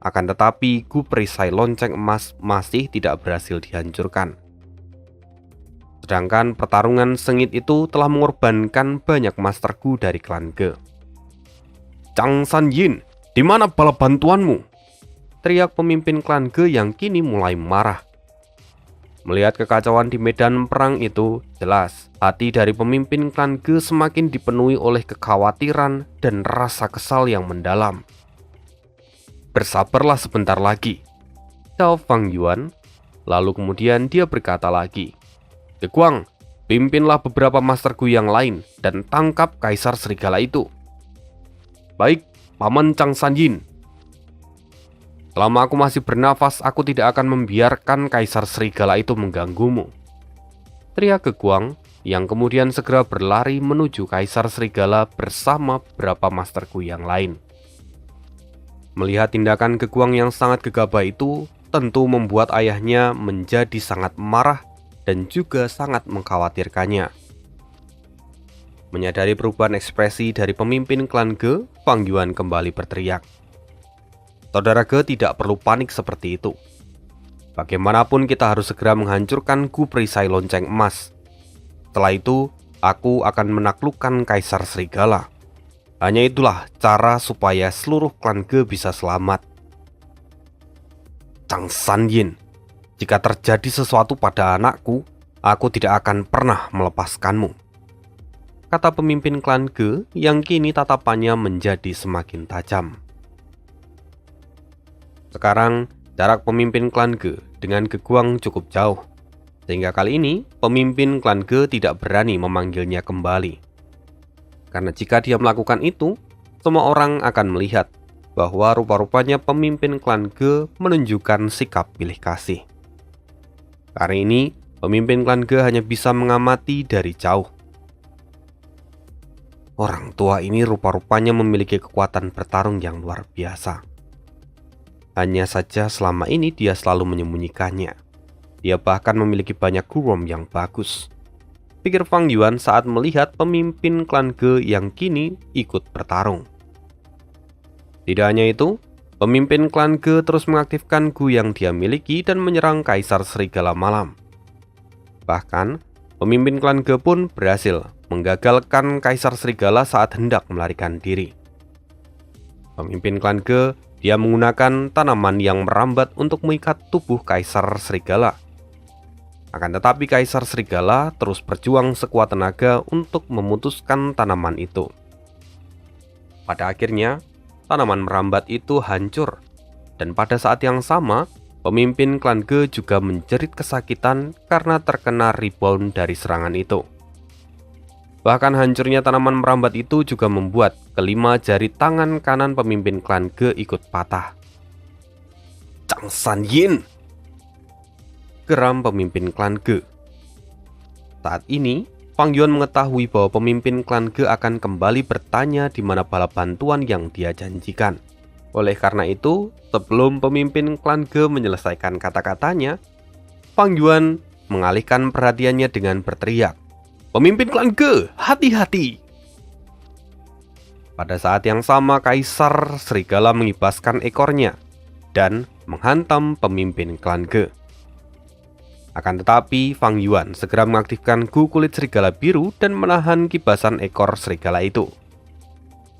Akan tetapi, Gu Perisai Lonceng Emas masih tidak berhasil dihancurkan. Sedangkan pertarungan sengit itu telah mengorbankan banyak Master Gu dari klan Ge. "Chang San Yin, di mana bala bantuanmu?" teriak pemimpin klan Ge yang kini mulai marah. Melihat kekacauan di medan perang itu, jelas hati dari pemimpin klan Ge semakin dipenuhi oleh kekhawatiran dan rasa kesal yang mendalam. "Bersabarlah sebentar lagi," jawab Fang Yuan. Lalu kemudian dia berkata lagi, "Ge Guang, pimpinlah beberapa Master Gu yang lain dan tangkap Kaisar Serigala itu." "Baik, Paman Chang San Yin. Selama aku masih bernafas, aku tidak akan membiarkan Kaisar Serigala itu mengganggumu," teriak Ge Guang, yang kemudian segera berlari menuju Kaisar Serigala bersama beberapa Master Gu yang lain. Melihat tindakan Ge Guang yang sangat gegabah itu, tentu membuat ayahnya menjadi sangat marah dan juga sangat mengkhawatirkannya. Menyadari perubahan ekspresi dari pemimpin klan Ge, Fang Yuan kembali berteriak, "Saudara Ge tidak perlu panik seperti itu. Bagaimanapun kita harus segera menghancurkan Gu Perisai Lonceng Emas. Setelah itu, aku akan menaklukkan Kaisar Serigala. Hanya itulah cara supaya seluruh klan Ge bisa selamat." "Chang San Yin, jika terjadi sesuatu pada anakku, aku tidak akan pernah melepaskanmu," kata pemimpin klan Ge yang kini tatapannya menjadi semakin tajam. Sekarang, jarak pemimpin klan Ge dengan Ge Guang cukup jauh, sehingga kali ini pemimpin klan Ge tidak berani memanggilnya kembali. Karena jika dia melakukan itu, semua orang akan melihat bahwa rupa-rupanya pemimpin klan Ge menunjukkan sikap pilih kasih. Kali ini, pemimpin klan Ge hanya bisa mengamati dari jauh. Orang tua ini rupa-rupanya memiliki kekuatan bertarung yang luar biasa. Hanya saja selama ini dia selalu menyembunyikannya. Dia bahkan memiliki banyak Gurom yang bagus, pikir Fang Yuan saat melihat pemimpin klan Ge yang kini ikut bertarung. Tidak hanya itu, pemimpin klan Ge terus mengaktifkan Gu yang dia miliki dan menyerang Kaisar Serigala Malam. Bahkan, pemimpin klan Ge pun berhasil menggagalkan Kaisar Serigala saat hendak melarikan diri. Pemimpin klan Ge, dia menggunakan tanaman yang merambat untuk mengikat tubuh Kaisar Serigala. Akan tetapi Kaisar Serigala terus berjuang sekuat tenaga untuk memutuskan tanaman itu. Pada akhirnya, tanaman merambat itu hancur, dan pada saat yang sama, pemimpin klan Ge juga menjerit kesakitan karena terkena rebound dari serangan itu. Bahkan hancurnya tanaman merambat itu juga membuat kelima jari tangan kanan pemimpin klan Ge ikut patah. "Chang San Yin!" geram pemimpin klan Ge. Saat ini, Fang Yuan mengetahui bahwa pemimpin klan Ge akan kembali bertanya di mana bala bantuan yang dia janjikan. Oleh karena itu, sebelum pemimpin klan Ge menyelesaikan kata-katanya, Fang Yuan mengalihkan perhatiannya dengan berteriak, "Pemimpin klan Ge, hati-hati!" Pada saat yang sama, Kaisar Serigala mengibaskan ekornya dan menghantam pemimpin klan Ge. Akan tetapi, Fang Yuan segera mengaktifkan Gu kulit serigala biru dan menahan kibasan ekor serigala itu.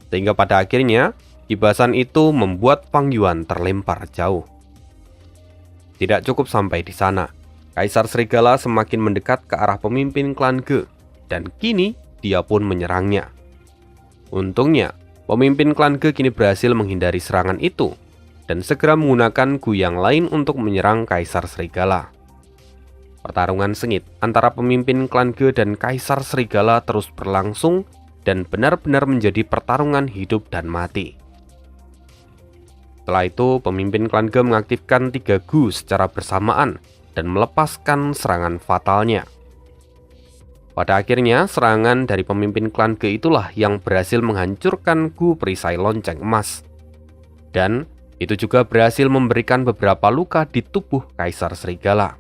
Sehingga pada akhirnya, kibasan itu membuat Fang Yuan terlempar jauh. Tidak cukup sampai di sana, Kaisar Serigala semakin mendekat ke arah pemimpin klan Ge, dan kini dia pun menyerangnya. Untungnya, pemimpin klan Ge kini berhasil menghindari serangan itu, dan segera menggunakan Gu yang lain untuk menyerang Kaisar Serigala. Pertarungan sengit antara pemimpin klan Ge dan Kaisar Serigala terus berlangsung dan benar-benar menjadi pertarungan hidup dan mati. Setelah itu, pemimpin klan Ge mengaktifkan 3 gu secara bersamaan dan melepaskan serangan fatalnya. Pada akhirnya, serangan dari pemimpin klan Ge itulah yang berhasil menghancurkan gu perisai lonceng emas. Dan itu juga berhasil memberikan beberapa luka di tubuh Kaisar Serigala.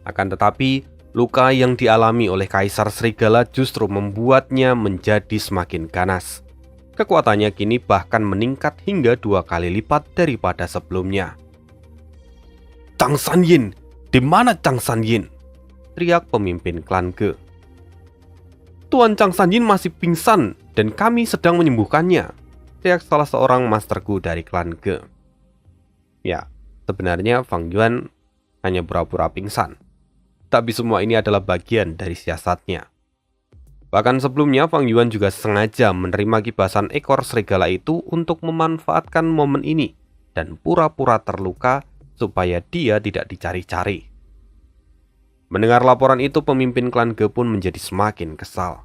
Akan tetapi, luka yang dialami oleh Kaisar Serigala justru membuatnya menjadi semakin ganas. Kekuatannya kini bahkan meningkat hingga 2 kali lipat daripada sebelumnya. "Chang Sanyin, di mana Chang Sanyin?" teriak pemimpin klan Ge. "Tuan Chang Sanyin masih pingsan dan kami sedang menyembuhkannya," teriak salah seorang Master Gu dari klan Ge. Ya, sebenarnya Fang Yuan hanya pura-pura pingsan. Tapi semua ini adalah bagian dari siasatnya. Bahkan sebelumnya Fang Yuan juga sengaja menerima kibasan ekor serigala itu untuk memanfaatkan momen ini dan pura-pura terluka supaya dia tidak dicari-cari. Mendengar laporan itu, pemimpin klan Ge pun menjadi semakin kesal.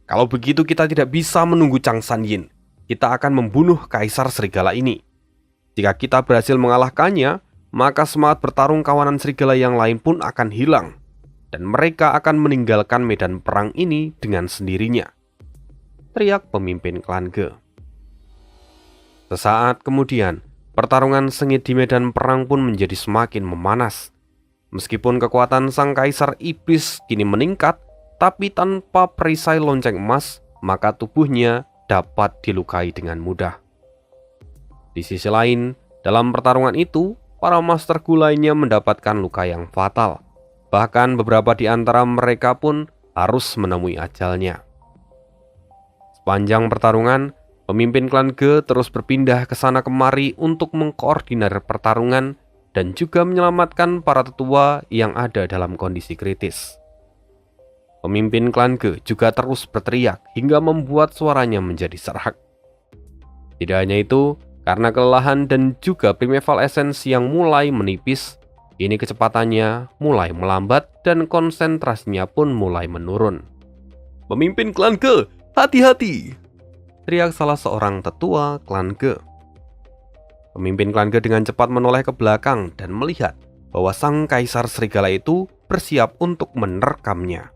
"Kalau begitu kita tidak bisa menunggu Chang Sanyin. Kita akan membunuh Kaisar Serigala ini. Jika kita berhasil mengalahkannya, maka semangat bertarung kawanan serigala yang lain pun akan hilang. Dan mereka akan meninggalkan medan perang ini dengan sendirinya," teriak pemimpin klan Ge. Sesaat kemudian, pertarungan sengit di medan perang pun menjadi semakin memanas. Meskipun kekuatan sang Kaisar Iblis kini meningkat, tapi tanpa perisai lonceng emas, maka tubuhnya dapat dilukai dengan mudah. Di sisi lain, dalam pertarungan itu, para Master Gu lainnya mendapatkan luka yang fatal. Bahkan beberapa di antara mereka pun harus menemui ajalnya. Sepanjang pertarungan, pemimpin klan Ge terus berpindah ke sana kemari untuk mengkoordinir pertarungan dan juga menyelamatkan para tetua yang ada dalam kondisi kritis. Pemimpin klan Ge juga terus berteriak hingga membuat suaranya menjadi serak. Tidak hanya itu, karena kelelahan dan juga primeval essence yang mulai menipis, ini kecepatannya mulai melambat dan konsentrasinya pun mulai menurun. "Pemimpin klan Ge, hati-hati!" teriak salah seorang tetua klan Ge. Pemimpin klan Ge dengan cepat menoleh ke belakang dan melihat bahwa sang Kaisar Serigala itu bersiap untuk menerkamnya.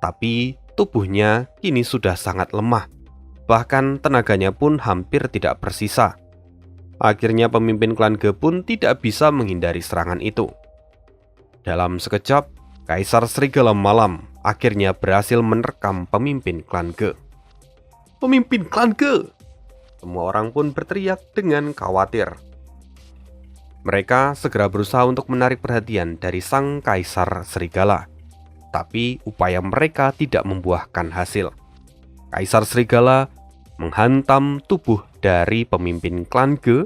Tapi tubuhnya kini sudah sangat lemah, bahkan tenaganya pun hampir tidak bersisa. Akhirnya pemimpin klan Ge pun tidak bisa menghindari serangan itu. Dalam sekejap, Kaisar Serigala Malam akhirnya berhasil menerkam pemimpin klan Ge. "Pemimpin klan Ge!" Semua orang pun berteriak dengan khawatir. Mereka segera berusaha untuk menarik perhatian dari sang Kaisar Serigala. Tapi upaya mereka tidak membuahkan hasil. Kaisar Serigala menghantam tubuh dari pemimpin klan Ge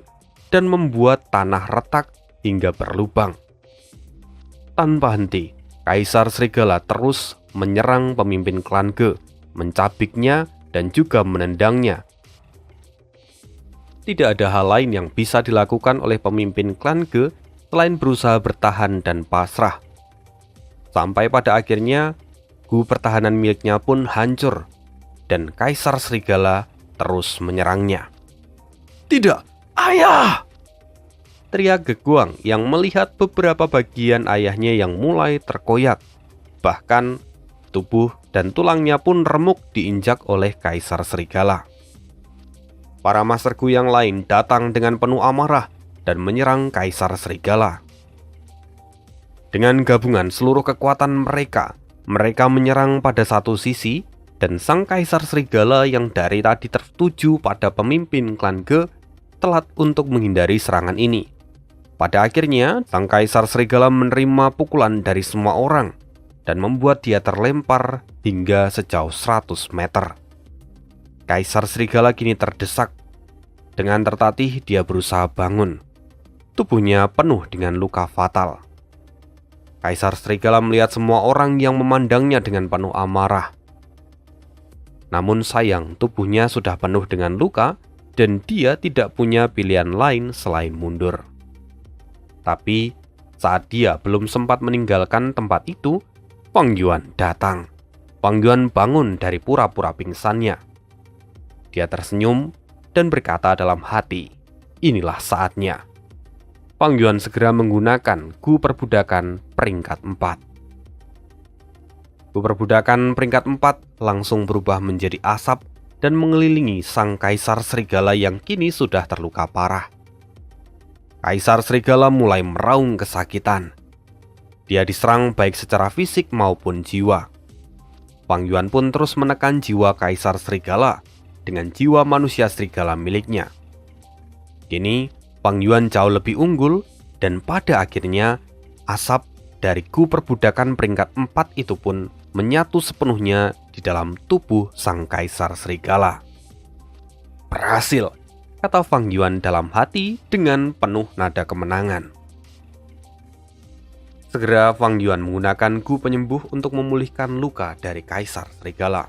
dan membuat tanah retak hingga berlubang. Tanpa henti, Kaisar Serigala terus menyerang pemimpin klan Ge, mencabiknya dan juga menendangnya. Tidak ada hal lain yang bisa dilakukan oleh pemimpin klan Ge selain berusaha bertahan dan pasrah. Sampai pada akhirnya, gu pertahanan miliknya pun hancur dan Kaisar Serigala terus menyerangnya. "Tidak, ayah!" teriak Ge Guang yang melihat beberapa bagian ayahnya yang mulai terkoyak. Bahkan tubuh dan tulangnya pun remuk diinjak oleh Kaisar Serigala. Para Master Gu yang lain datang dengan penuh amarah dan menyerang Kaisar Serigala. Dengan gabungan seluruh kekuatan mereka menyerang pada satu sisi, dan sang Kaisar Serigala yang dari tadi tertuju pada pemimpin klan Ge telat untuk menghindari serangan ini. Pada akhirnya, sang Kaisar Serigala menerima pukulan dari semua orang dan membuat dia terlempar hingga sejauh 100 meter. Kaisar Serigala kini terdesak. Dengan tertatih dia berusaha bangun. Tubuhnya penuh dengan luka fatal. Kaisar Serigala melihat semua orang yang memandangnya dengan penuh amarah. Namun sayang, tubuhnya sudah penuh dengan luka dan dia tidak punya pilihan lain selain mundur. Tapi saat dia belum sempat meninggalkan tempat itu, Fang Yuan datang. Fang Yuan bangun dari pura-pura pingsannya. Dia tersenyum dan berkata dalam hati, inilah saatnya. Fang Yuan segera menggunakan Gu Perbudakan peringkat 4. Gu Perbudakan peringkat 4 langsung berubah menjadi asap dan mengelilingi sang Kaisar Serigala yang kini sudah terluka parah. Kaisar Serigala mulai meraung kesakitan. Dia diserang baik secara fisik maupun jiwa. Fang Yuan pun terus menekan jiwa Kaisar Serigala dengan jiwa manusia serigala miliknya. Kini, Fang Yuan jauh lebih unggul dan pada akhirnya asap dari Gu Perbudakan peringkat 4 itu pun menyatu sepenuhnya di dalam tubuh sang Kaisar Serigala. Berhasil, kata Fang Yuan dalam hati dengan penuh nada kemenangan. Segera Fang Yuan menggunakan Gu Penyembuh untuk memulihkan luka dari Kaisar Serigala.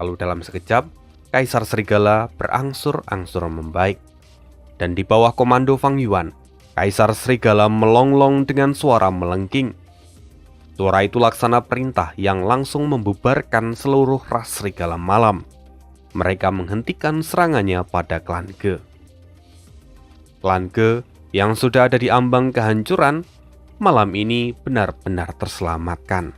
Lalu dalam sekejap, Kaisar Serigala berangsur-angsur membaik. Dan di bawah komando Fang Yuan, Kaisar Serigala melonglong dengan suara melengking. Suara itu laksana perintah yang langsung membubarkan seluruh ras serigala malam. Mereka menghentikan serangannya pada klan Ge. Klan Ge yang sudah ada di ambang kehancuran, malam ini benar-benar terselamatkan.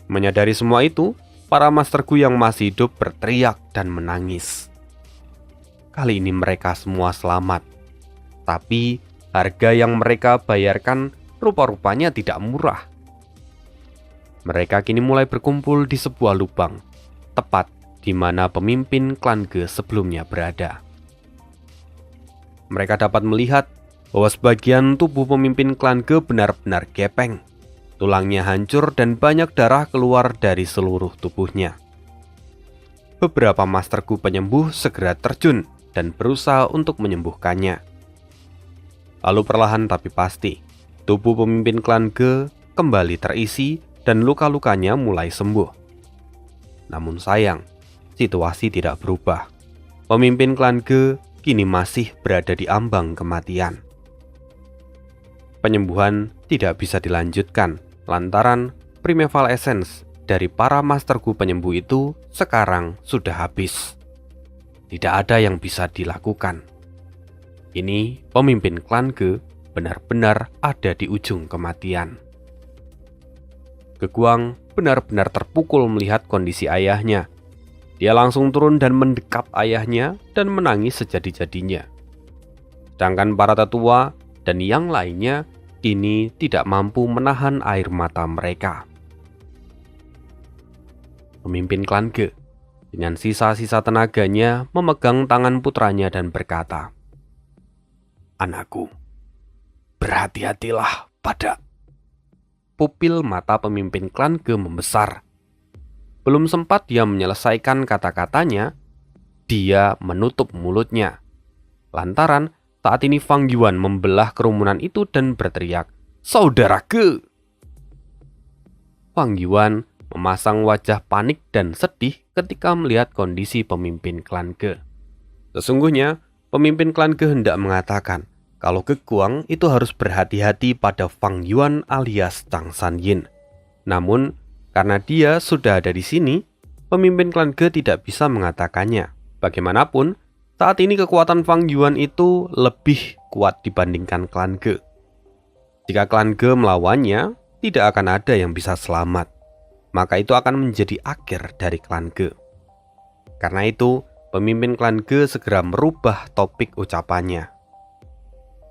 Menyadari semua itu, para Master Gu yang masih hidup berteriak dan menangis. Kali ini mereka semua selamat. Tapi harga yang mereka bayarkan rupa-rupanya tidak murah. Mereka kini mulai berkumpul di sebuah lubang, tepat di mana pemimpin klan Ge sebelumnya berada. Mereka dapat melihat bahwa sebagian tubuh pemimpin klan Ge benar-benar gepeng. Tulangnya hancur dan banyak darah keluar dari seluruh tubuhnya. Beberapa Master Gu penyembuh segera terjun dan berusaha untuk menyembuhkannya. Lalu perlahan tapi pasti, tubuh pemimpin klan Ge kembali terisi dan luka-lukanya mulai sembuh. Namun sayang, situasi tidak berubah. Pemimpin klan Ge kini masih berada di ambang kematian. Penyembuhan tidak bisa dilanjutkan lantaran Primeval Essence dari para Master Gu penyembuh itu sekarang sudah habis. Tidak ada yang bisa dilakukan. Kini pemimpin klan Ge benar-benar ada di ujung kematian. Ge Guang benar-benar terpukul melihat kondisi ayahnya. Dia langsung turun dan mendekap ayahnya dan menangis sejadi-jadinya. Sedangkan para tetua dan yang lainnya kini tidak mampu menahan air mata mereka. Pemimpin klan Ge dengan sisa-sisa tenaganya memegang tangan putranya dan berkata, "Anakku, berhati-hatilah pada..." Pupil mata pemimpin klan Ge membesar. Belum sempat dia menyelesaikan kata-katanya, dia menutup mulutnya. Lantaran saat ini Fang Yuan membelah kerumunan itu dan berteriak, "Saudara Ge!" Fang Yuan memasang wajah panik dan sedih ketika melihat kondisi pemimpin klan Ge. Sesungguhnya, pemimpin klan Ge hendak mengatakan kalau Ge Guang itu harus berhati-hati pada Fang Yuan alias Chang Sanyin. Namun, karena dia sudah ada di sini, pemimpin klan Ge tidak bisa mengatakannya. Bagaimanapun, saat ini kekuatan Fang Yuan itu lebih kuat dibandingkan klan Ge. Jika klan Ge melawannya, tidak akan ada yang bisa selamat. Maka itu akan menjadi akhir dari klan Ge. Karena itu, pemimpin klan Ge segera merubah topik ucapannya.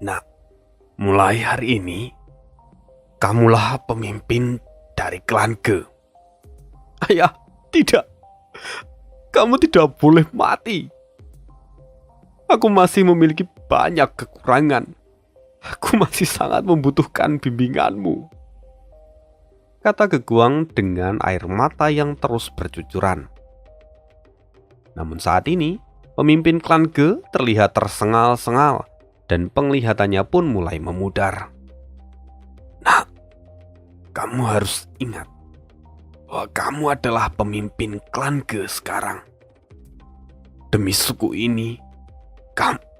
"Nah, mulai hari ini, kamulah pemimpin dari klan Ge." "Ayah, tidak. Kamu tidak boleh mati. Aku masih memiliki banyak kekurangan. Aku masih sangat membutuhkan bimbinganmu," kata Ge Guang dengan air mata yang terus bercucuran. Namun saat ini, pemimpin klan Ge terlihat tersengal-sengal dan penglihatannya pun mulai memudar. "Nah, kamu harus ingat bahwa kamu adalah pemimpin klan Ge sekarang. Demi suku ini,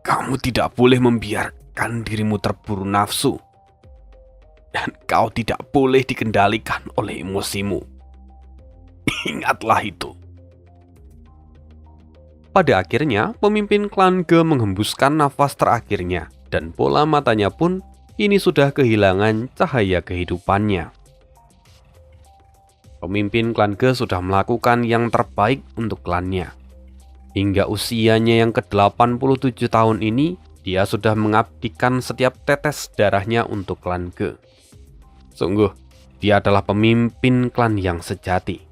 kamu tidak boleh membiarkan dirimu terburu nafsu. Dan kau tidak boleh dikendalikan oleh emosimu. Ingatlah itu." Pada akhirnya, pemimpin klan Ge menghembuskan nafas terakhirnya, dan bola matanya pun ini sudah kehilangan cahaya kehidupannya. Pemimpin klan Ge sudah melakukan yang terbaik untuk klannya. Hingga usianya yang ke-87 tahun ini, dia sudah mengabdikan setiap tetes darahnya untuk klan Ge. Sungguh, dia adalah pemimpin klan yang sejati.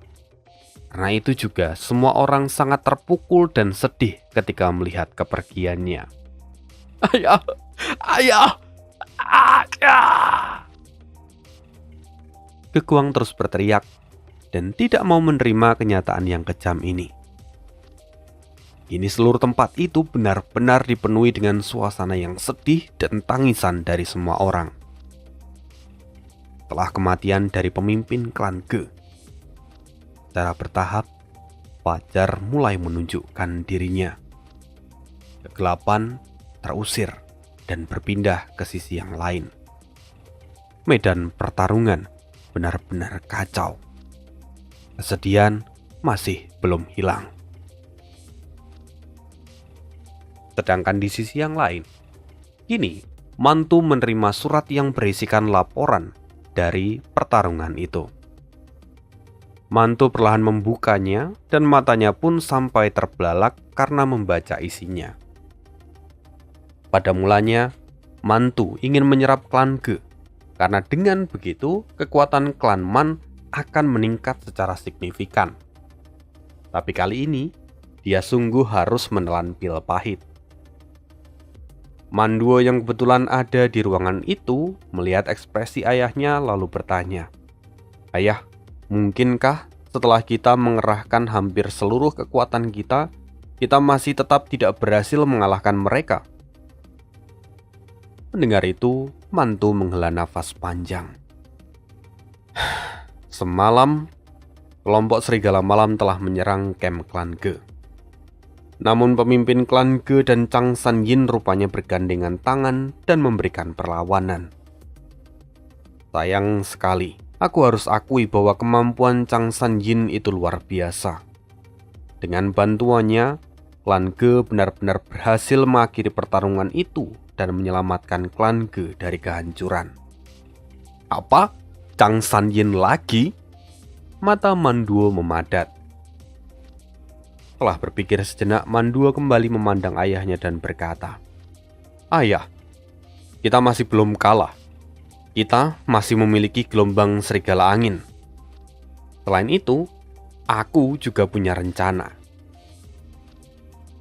Karena itu juga semua orang sangat terpukul dan sedih ketika melihat kepergiannya. Ayah, ayah, ayah. Ge Guang terus berteriak dan tidak mau menerima kenyataan yang kejam ini. Kini seluruh tempat itu benar-benar dipenuhi dengan suasana yang sedih dan tangisan dari semua orang. Setelah kematian dari pemimpin klan Ge, secara bertahap, fajar mulai menunjukkan dirinya. Kegelapan terusir dan berpindah ke sisi yang lain. Medan pertarungan benar-benar kacau. Kesedihan masih belum hilang. Sedangkan di sisi yang lain, kini mantu menerima surat yang berisikan laporan dari pertarungan itu. Mantu perlahan membukanya dan matanya pun sampai terbelalak karena membaca isinya. Pada mulanya, mantu ingin menyerap klan Ge, karena dengan begitu kekuatan klan Man akan meningkat secara signifikan. Tapi kali ini, dia sungguh harus menelan pil pahit. Manduo yang kebetulan ada di ruangan itu melihat ekspresi ayahnya lalu bertanya, "Ayah, mungkinkah setelah kita mengerahkan hampir seluruh kekuatan kita masih tetap tidak berhasil mengalahkan mereka?" Mendengar itu, mantu menghela nafas panjang. Semalam, kelompok Serigala Malam telah menyerang kamp klan Ge. Namun pemimpin klan Ge dan Chang San Yin rupanya bergandengan tangan dan memberikan perlawanan. Sayang sekali, aku harus akui bahwa kemampuan Chang San Yin itu luar biasa. Dengan bantuannya, klan Ge benar-benar berhasil mengakhiri pertarungan itu dan menyelamatkan klan Ge dari kehancuran. Apa? Chang San Yin lagi? Mata Manduo memadat. Setelah berpikir sejenak, Manduo kembali memandang ayahnya dan berkata, "Ayah, kita masih belum kalah. Kita masih memiliki gelombang serigala angin. Selain itu, aku juga punya rencana."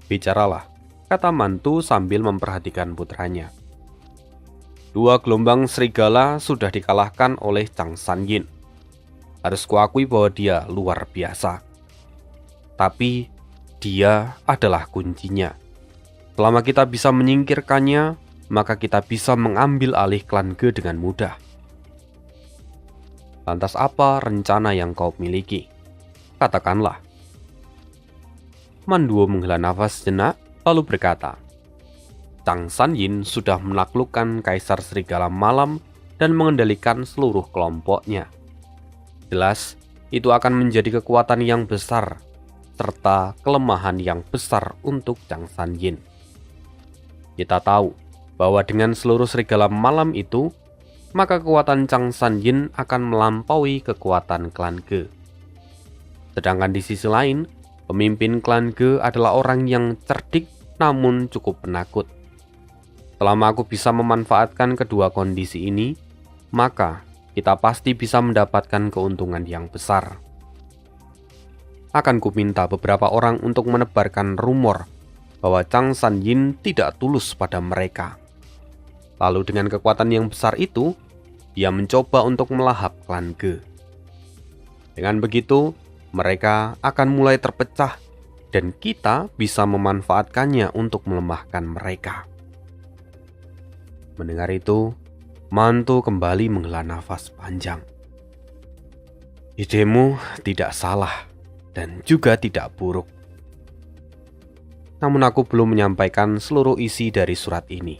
"Bicaralah," kata mantu sambil memperhatikan putranya. 2 gelombang serigala sudah dikalahkan oleh Chang San Yin. Harus kuakui bahwa dia luar biasa. Tapi dia adalah kuncinya. Selama kita bisa menyingkirkannya, maka kita bisa mengambil alih klan Ge dengan mudah. Lantas apa rencana yang kau miliki? Katakanlah. Manduo menghela nafas sejenak, lalu berkata, "Chang San Yin sudah menaklukkan Kaisar Serigala Malam dan mengendalikan seluruh kelompoknya. Jelas, itu akan menjadi kekuatan yang besar serta kelemahan yang besar untuk Chang San Yin. Kita tahu bahwa dengan seluruh Serigala Malam itu, maka kekuatan Chang San Yin akan melampaui kekuatan klan Ge. Sedangkan di sisi lain, pemimpin klan Ge adalah orang yang cerdik namun cukup penakut. Selama aku bisa memanfaatkan kedua kondisi ini, maka kita pasti bisa mendapatkan keuntungan yang besar. Akan kuminta beberapa orang untuk menebarkan rumor bahwa Chang San Yin tidak tulus pada mereka. Lalu dengan kekuatan yang besar itu, dia mencoba untuk melahap klan Ge. Dengan begitu, mereka akan mulai terpecah dan kita bisa memanfaatkannya untuk melemahkan mereka." Mendengar itu, mantu kembali menghela nafas panjang. "Idemu tidak salah dan juga tidak buruk. Namun aku belum menyampaikan seluruh isi dari surat ini.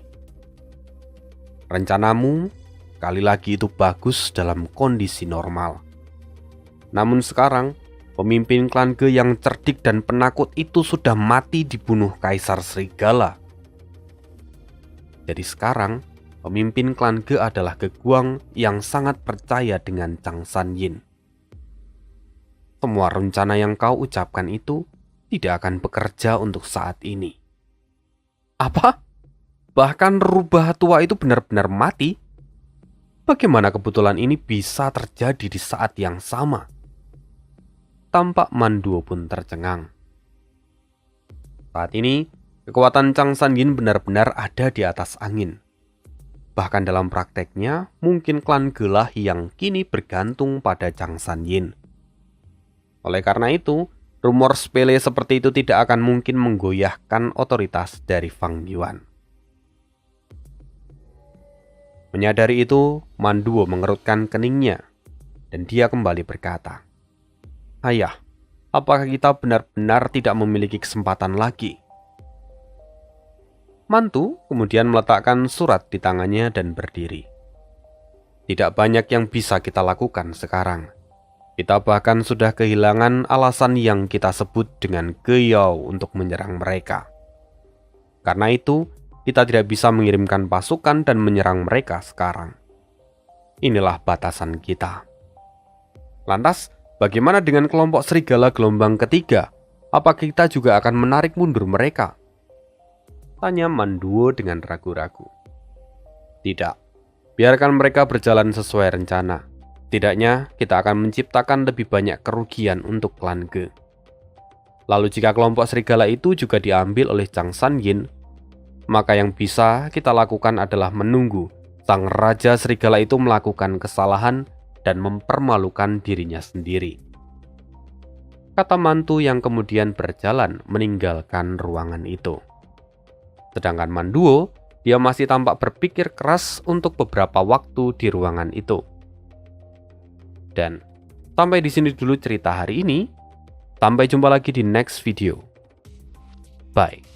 Rencanamu sekali lagi itu bagus dalam kondisi normal. Namun sekarang, pemimpin klan Ge yang cerdik dan penakut itu sudah mati dibunuh Kaisar Serigala. Jadi sekarang, pemimpin klan Ge adalah Ge Guang yang sangat percaya dengan Chang San Yin. Semua rencana yang kau ucapkan itu tidak akan bekerja untuk saat ini. Apa? Bahkan rubah tua itu benar-benar mati? Bagaimana kebetulan ini bisa terjadi di saat yang sama? Tampak Manduo pun tercengang. Saat ini, kekuatan Chang San Yin benar-benar ada di atas angin. Bahkan dalam prakteknya, mungkin klan Ge lah yang kini bergantung pada Chang San Yin. Oleh karena itu, rumor sepele seperti itu tidak akan mungkin menggoyahkan otoritas dari Fang Yuan. Menyadari itu, Manduo mengerutkan keningnya, dan dia kembali berkata, "Ayah, apakah kita benar-benar tidak memiliki kesempatan lagi?" Mantu kemudian meletakkan surat di tangannya dan berdiri. "Tidak banyak yang bisa kita lakukan sekarang. Kita bahkan sudah kehilangan alasan yang kita sebut dengan Geyao untuk menyerang mereka. Karena itu, kita tidak bisa mengirimkan pasukan dan menyerang mereka sekarang. Inilah batasan kita. Lantas, bagaimana dengan kelompok serigala gelombang ketiga? Apa kita juga akan menarik mundur mereka?" tanya Manduo dengan ragu-ragu. "Tidak, biarkan mereka berjalan sesuai rencana. Tidaknya, kita akan menciptakan lebih banyak kerugian untuk klan Ge. Lalu jika kelompok serigala itu juga diambil oleh Chang San Yin, maka yang bisa kita lakukan adalah menunggu sang Raja Serigala itu melakukan kesalahan dan mempermalukan dirinya sendiri," kata mantu yang kemudian berjalan meninggalkan ruangan itu. Sedangkan Manduo, dia masih tampak berpikir keras untuk beberapa waktu di ruangan itu. Dan sampai di sini dulu cerita hari ini. Sampai jumpa lagi di next video. Bye.